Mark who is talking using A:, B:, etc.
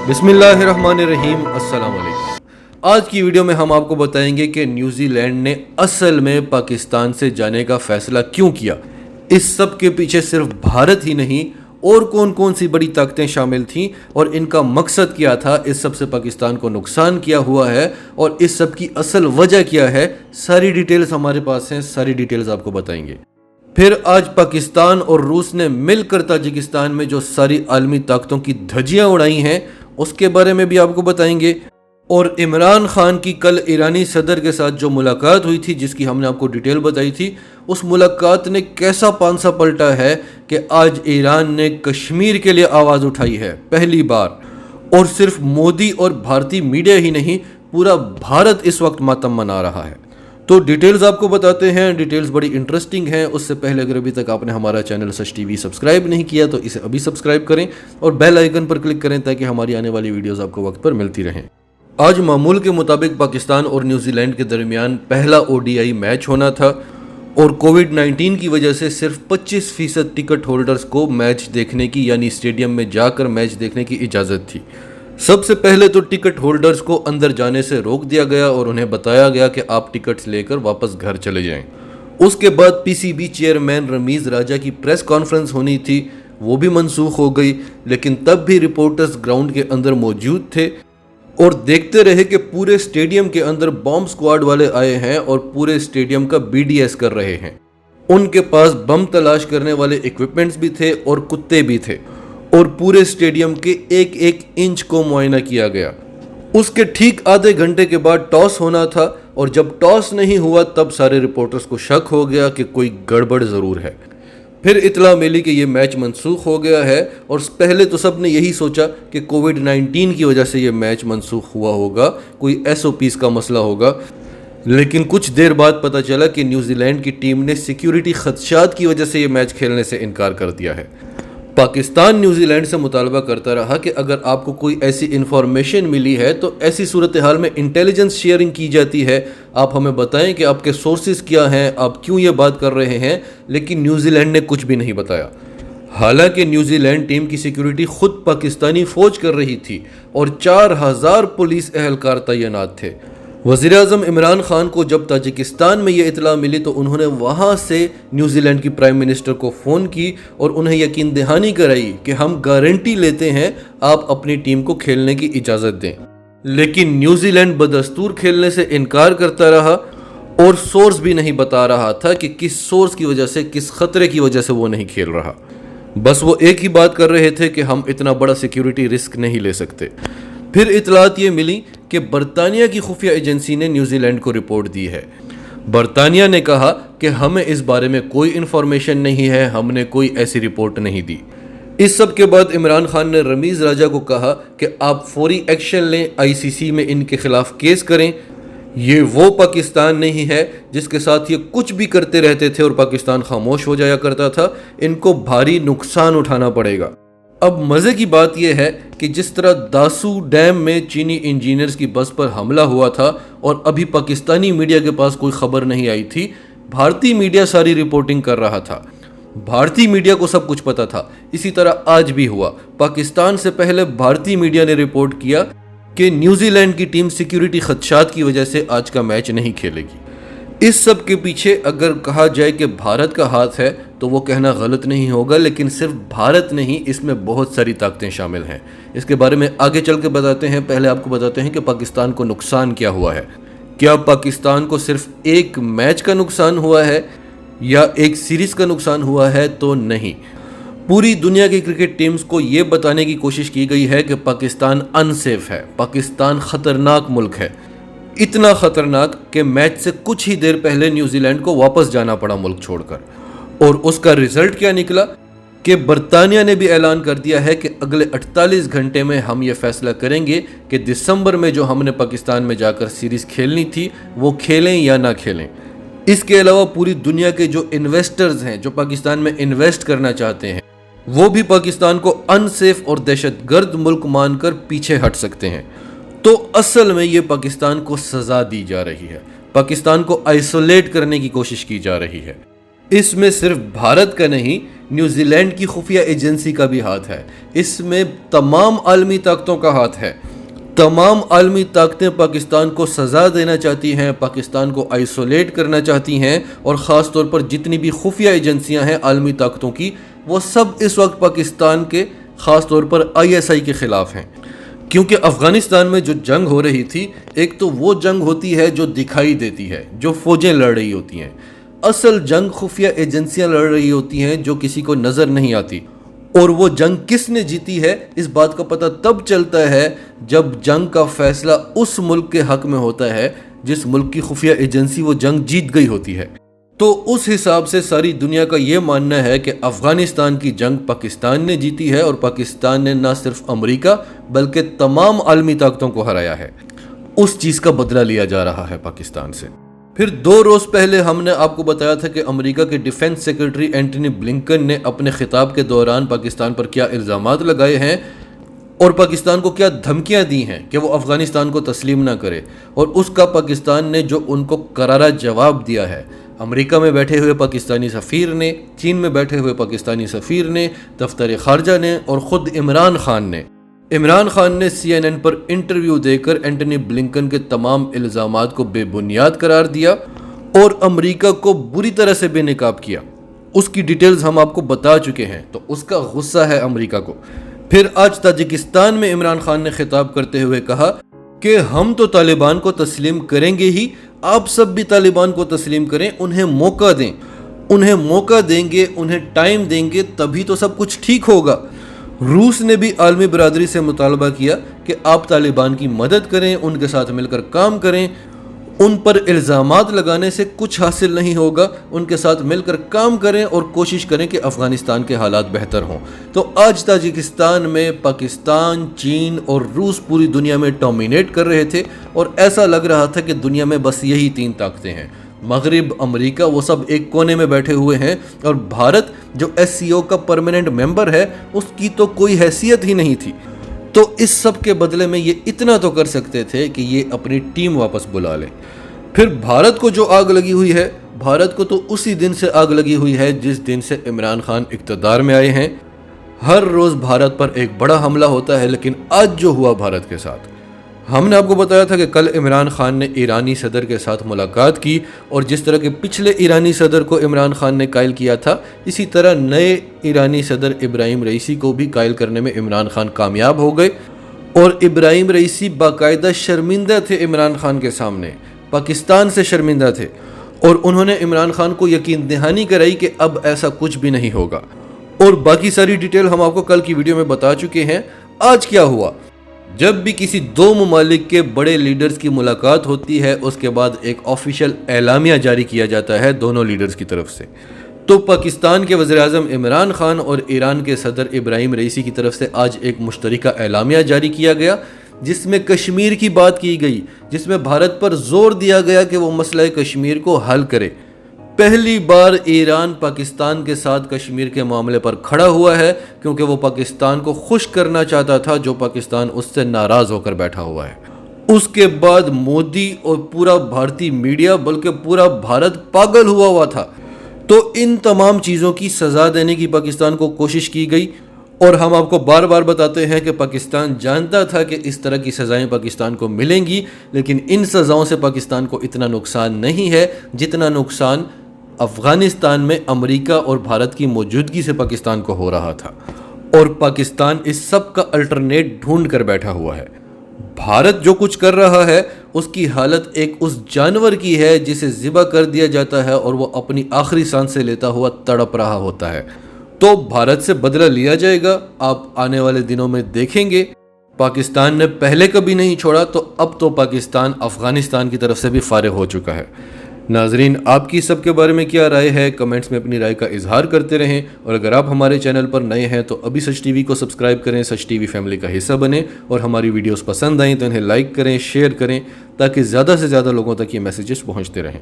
A: बिस्मिल्लाहिर्रहमानिर्रहीम, अस्सलाम वालेकुम। आज की वीडियो में हम आपको बताएंगे कि न्यूजी लैंड ने असल में पाकिस्तान से जाने का फैसला क्यों किया। इस सब के पीछे सिर्फ भारत ही नहीं और कौन कौन सी बड़ी ताकतें शामिल थीं और इनका मकसद क्या था, इस सब से पाकिस्तान को नुकसान क्या हुआ है और इस सब की असल वजह क्या है। सारी डिटेल्स हमारे पास हैं, सारी डिटेल्स आपको बताएंगे। फिर आज पाकिस्तान और रूस ने मिलकर ताजिकिस्तान में जो सारी आलमी ताकतों की धज्जियां उड़ाई हैं उसके बारे में भी आपको बताएंगे। और इमरान खान की कल ईरानी सदर के साथ जो मुलाकात हुई थी, जिसकी हमने आपको डिटेल बताई थी, उस मुलाकात ने कैसा पांसा पलटा है कि आज ईरान ने कश्मीर के लिए आवाज़ उठाई है पहली बार। और सिर्फ मोदी और भारतीय मीडिया ही नहीं, पूरा भारत इस वक्त मातम मना रहा है। तो डिटेल्स आपको बताते हैं, डिटेल्स बड़ी इंटरेस्टिंग हैं। उससे पहले अगर अभी तक आपने हमारा चैनल सच टीवी सब्सक्राइब नहीं किया तो इसे अभी सब्सक्राइब करें और बेल आइकन पर क्लिक करें ताकि हमारी आने वाली वीडियोस आपको वक्त पर मिलती रहें। आज मामूल के मुताबिक पाकिस्तान और न्यूजीलैंड के दरमियान पहला ODI मैच होना था और कोविड-19 की वजह से सिर्फ 25% टिकट होल्डर्स को मैच देखने की, यानी स्टेडियम में जाकर मैच देखने की इजाज़त थी। सबसे पहले तो टिकट होल्डर्स को अंदर जाने से रोक दिया गया और उन्हें बताया गया कि आप टिकट्स लेकर वापस घर चले जाएं। उसके बाद PCB चेयरमैन रमीज़ राजा की प्रेस कॉन्फ्रेंस होनी थी, वो भी मनसूख हो गई। लेकिन तब भी रिपोर्टर्स ग्राउंड के अंदर मौजूद थे और देखते रहे कि पूरे स्टेडियम के अंदर बॉम्ब स्क्वाड वाले आए हैं और पूरे स्टेडियम का BDS कर रहे हैं। उनके पास बम तलाश करने वाले इक्विपमेंट्स भी थे और कुत्ते भी थे और पूरे स्टेडियम के एक एक इंच को मुआयना किया गया। उसके ठीक आधे घंटे के बाद टॉस होना था और जब टॉस नहीं हुआ तब सारे रिपोर्टर्स को शक हो गया कि कोई गड़बड़ ज़रूर है। फिर इतला मिली कि ये मैच मनसूख हो गया है और पहले तो सब ने यही सोचा कि कोविड-19 की वजह से ये मैच मनसूख हुआ होगा, कोई SOPs का मसला होगा। लेकिन कुछ देर बाद पता चला कि न्यूजीलैंड की टीम ने सिक्योरिटी खदशात की वजह से ये मैच खेलने से इनकार कर दिया है। पाकिस्तान न्यूजीलैंड से मुतालबा करता रहा कि अगर आपको कोई ऐसी इन्फॉर्मेशन मिली है तो ऐसी सूरत हाल में इंटेलिजेंस शेयरिंग की जाती है, आप हमें बताएं कि आपके सोर्सेज क्या हैं, आप क्यों ये बात कर रहे हैं। लेकिन न्यूजीलैंड ने कुछ भी नहीं बताया। हालांकि न्यूजीलैंड टीम की सिक्योरिटी खुद पाकिस्तानी फ़ौज कर रही थी और 4000 पुलिस एहलकार तैनात थे। वज़ीर-ए-आज़म इमरान खान को जब ताजिकिस्तान में ये इतला मिली तो उन्होंने वहाँ से न्यूजीलैंड की प्राइम मिनिस्टर को फ़ोन की और उन्हें यकीन दहानी कराई कि हम गारंटी लेते हैं आप अपनी टीम को खेलने की इजाज़त दें। लेकिन न्यूजीलैंड बदस्तूर खेलने से इनकार करता रहा और सोर्स भी नहीं बता रहा था कि किस सोर्स की वजह से, किस ख़तरे की वजह से वो नहीं खेल रहा। बस वो एक ही बात कर रहे थे कि हम इतना बड़ा सिक्योरिटी रिस्क नहीं ले सकते। फिर इतलात ये मिली कि बरतानिया की खुफिया एजेंसी ने न्यूजीलैंड को रिपोर्ट दी है। बरतानिया ने कहा कि हमें इस बारे में कोई इन्फॉर्मेशन नहीं है, हमने कोई ऐसी रिपोर्ट नहीं दी। इस सब के बाद इमरान खान ने रमीज़ राजा को कहा कि आप फौरी एक्शन लें, ICC में इनके खिलाफ केस करें। ये वो पाकिस्तान नहीं है जिसके साथ ये कुछ भी करते रहते थे और पाकिस्तान खामोश हो जाया करता था। इनको भारी नुकसान उठाना पड़ेगा। अब मज़े की बात यह है कि जिस तरह दासू डैम में चीनी इंजीनियर्स की बस पर हमला हुआ था और अभी पाकिस्तानी मीडिया के पास कोई खबर नहीं आई थी, भारतीय मीडिया सारी रिपोर्टिंग कर रहा था। भारतीय मीडिया को सब कुछ पता था। इसी तरह आज भी हुआ। पाकिस्तान से पहले भारतीय मीडिया ने रिपोर्ट किया कि न्यूजीलैंड की टीम सिक्योरिटी खदशात की वजह से आज का मैच नहीं खेलेगी। इस सब के पीछे अगर कहा जाए कि भारत का हाथ है तो वो कहना गलत नहीं होगा, लेकिन सिर्फ भारत नहीं, इसमें बहुत सारी ताकतें शामिल हैं। इसके बारे में आगे चल के बताते हैं। पहले आपको बताते हैं कि पाकिस्तान को नुकसान क्या हुआ है। क्या पाकिस्तान को सिर्फ एक मैच का नुकसान हुआ है या एक सीरीज़ का नुकसान हुआ है? तो नहीं, पूरी दुनिया की क्रिकेट टीम्स को ये बताने की कोशिश की गई है कि पाकिस्तान अनसेफ है, पाकिस्तान ख़तरनाक मुल्क है। इतना ख़तरनाक कि मैच से कुछ ही देर पहले न्यूजीलैंड को वापस जाना पड़ा मुल्क छोड़कर। और उसका रिजल्ट क्या निकला कि बरतानिया ने भी ऐलान कर दिया है कि अगले 48 घंटे में हम ये फैसला करेंगे कि दिसंबर में जो हमने पाकिस्तान में जाकर सीरीज़ खेलनी थी वो खेलें या ना खेलें। इसके अलावा पूरी दुनिया के जो इन्वेस्टर्स हैं, जो पाकिस्तान में इन्वेस्ट करना चाहते हैं, वो भी पाकिस्तान को अनसेफ और दहशतगर्द मुल्क मानकर पीछे हट सकते हैं। तो असल में ये पाकिस्तान को सज़ा दी जा रही है, पाकिस्तान को आइसोलेट करने की कोशिश की जा रही है। اس میں صرف بھارت کا نہیں، نیوزی لینڈ کی خفیہ ایجنسی کا بھی ہاتھ ہے، اس میں تمام عالمی طاقتوں کا ہاتھ ہے۔ تمام عالمی طاقتیں پاکستان کو سزا دینا چاہتی ہیں، پاکستان کو آئسولیٹ کرنا چاہتی ہیں، اور خاص طور پر جتنی بھی خفیہ ایجنسیاں ہیں عالمی طاقتوں کی، وہ سب اس وقت پاکستان کے خاص طور پر ISI کے خلاف ہیں۔ کیونکہ افغانستان میں جو جنگ ہو رہی تھی، ایک تو وہ جنگ ہوتی ہے جو دکھائی دیتی ہے، جو فوجیں لڑ رہی ہوتی ہیں۔ اصل جنگ خفیہ ایجنسیاں لڑ رہی ہوتی ہیں جو کسی کو نظر نہیں آتی، اور وہ جنگ کس نے جیتی ہے اس بات کا پتہ تب چلتا ہے جب جنگ کا فیصلہ اس ملک کے حق میں ہوتا ہے جس ملک کی خفیہ ایجنسی وہ جنگ جیت گئی ہوتی ہے۔ تو اس حساب سے ساری دنیا کا یہ ماننا ہے کہ افغانستان کی جنگ پاکستان نے جیتی ہے، اور پاکستان نے نہ صرف امریکہ بلکہ تمام عالمی طاقتوں کو ہرایا ہے۔ اس چیز کا بدلہ لیا جا رہا ہے پاکستان سے۔ پھر 2 روز پہلے ہم نے آپ کو بتایا تھا کہ امریکہ کے ڈیفنس سیکرٹری اینٹونی بلنکن نے اپنے خطاب کے دوران پاکستان پر کیا الزامات لگائے ہیں اور پاکستان کو کیا دھمکیاں دی ہیں کہ وہ افغانستان کو تسلیم نہ کرے، اور اس کا پاکستان نے جو ان کو کرارا جواب دیا ہے۔ امریکہ میں بیٹھے ہوئے پاکستانی سفیر نے، چین میں بیٹھے ہوئے پاکستانی سفیر نے، دفتر خارجہ نے، اور خود عمران خان نے CNN پر انٹرویو دے کر اینٹونی بلنکن کے تمام الزامات کو بے بنیاد قرار دیا اور امریکہ کو بری طرح سے بے نقاب کیا۔ اس کی ڈیٹیلز ہم آپ کو بتا چکے ہیں، تو اس کا غصہ ہے امریکہ کو۔ پھر آج تاجکستان میں عمران خان نے خطاب کرتے ہوئے کہا کہ ہم تو طالبان کو تسلیم کریں گے ہی، آپ سب بھی طالبان کو تسلیم کریں، انہیں موقع دیں، انہیں موقع دیں گے، انہیں ٹائم دیں گے، تبھی تو سب کچھ ٹھیک ہوگا۔ روس نے بھی عالمی برادری سے مطالبہ کیا کہ آپ طالبان کی مدد کریں، ان کے ساتھ مل کر کام کریں، ان پر الزامات لگانے سے کچھ حاصل نہیں ہوگا، ان کے ساتھ مل کر کام کریں اور کوشش کریں کہ افغانستان کے حالات بہتر ہوں۔ تو آج تاجکستان میں پاکستان، چین اور روس پوری دنیا میں ڈومینیٹ کر رہے تھے، اور ایسا لگ رہا تھا کہ دنیا میں بس یہی 3 طاقتیں ہیں، مغرب، امریکہ، وہ سب ایک کونے میں بیٹھے ہوئے ہیں، اور بھارت جو SCO کا پرماننٹ ممبر ہے اس کی تو کوئی حیثیت ہی نہیں تھی۔ تو اس سب کے بدلے میں یہ اتنا تو کر سکتے تھے کہ یہ اپنی ٹیم واپس بلا لیں۔ پھر بھارت کو جو آگ لگی ہوئی ہے، بھارت کو تو اسی دن سے آگ لگی ہوئی ہے جس دن سے عمران خان اقتدار میں آئے ہیں۔ ہر روز بھارت پر ایک بڑا حملہ ہوتا ہے، لیکن آج جو ہوا بھارت کے ساتھ، ہم نے آپ کو بتایا تھا کہ کل عمران خان نے ایرانی صدر کے ساتھ ملاقات کی، اور جس طرح کے پچھلے ایرانی صدر کو عمران خان نے قائل کیا تھا، اسی طرح نئے ایرانی صدر ابراہیم رئیسی کو بھی قائل کرنے میں عمران خان کامیاب ہو گئے، اور ابراہیم رئیسی باقاعدہ شرمندہ تھے عمران خان کے سامنے، پاکستان سے شرمندہ تھے، اور انہوں نے عمران خان کو یقین دہانی کرائی کہ اب ایسا کچھ بھی نہیں ہوگا۔ اور باقی ساری ڈیٹیل ہم آپ کو کل کی ویڈیو میں بتا چکے ہیں۔ آج کیا ہوا؟ جب بھی کسی 2 ممالک کے بڑے لیڈرز کی ملاقات ہوتی ہے، اس کے بعد ایک آفیشیل اعلامیہ جاری کیا جاتا ہے دونوں لیڈرز کی طرف سے۔ تو پاکستان کے وزیر اعظم عمران خان اور ایران کے صدر ابراہیم رئیسی کی طرف سے آج ایک مشترکہ اعلامیہ جاری کیا گیا، جس میں کشمیر کی بات کی گئی، جس میں بھارت پر زور دیا گیا کہ وہ مسئلہ کشمیر کو حل کرے۔ پہلی بار ایران پاکستان کے ساتھ کشمیر کے معاملے پر کھڑا ہوا ہے، کیونکہ وہ پاکستان کو خوش کرنا چاہتا تھا جو پاکستان اس سے ناراض ہو کر بیٹھا ہوا ہے۔ اس کے بعد مودی اور پورا بھارتی میڈیا، بلکہ پورا بھارت پاگل ہوا تھا۔ تو ان تمام چیزوں کی سزا دینے کی پاکستان کو کوشش کی گئی، اور ہم آپ کو بار بار بتاتے ہیں کہ پاکستان جانتا تھا کہ اس طرح کی سزائیں پاکستان کو ملیں گی، لیکن ان سزاؤں سے پاکستان کو اتنا نقصان نہیں ہے جتنا نقصان افغانستان میں امریکہ اور بھارت کی موجودگی سے پاکستان کو ہو رہا تھا، اور پاکستان اس سب کا الٹرنیٹ ڈھونڈ کر بیٹھا ہوا ہے۔ بھارت جو کچھ کر رہا ہے اس کی حالت ایک اس جانور کی ہے جسے ذبح کر دیا جاتا ہے اور وہ اپنی آخری سانس سے لیتا ہوا تڑپ رہا ہوتا ہے۔ تو بھارت سے بدلہ لیا جائے گا، آپ آنے والے دنوں میں دیکھیں گے۔ پاکستان نے پہلے کبھی نہیں چھوڑا، تو اب تو پاکستان افغانستان کی طرف سے بھی فارغ ہو چکا ہے۔ ناظرین، آپ کی سب کے بارے میں کیا رائے ہے؟ کمنٹس میں اپنی رائے کا اظہار کرتے رہیں، اور اگر آپ ہمارے چینل پر نئے ہیں تو ابھی سچ ٹی وی کو سبسکرائب کریں، سچ ٹی وی فیملی کا حصہ بنیں، اور ہماری ویڈیوز پسند آئیں تو انہیں لائک کریں، شیئر کریں، تاکہ زیادہ سے زیادہ لوگوں تک یہ میسیجز پہنچتے رہیں۔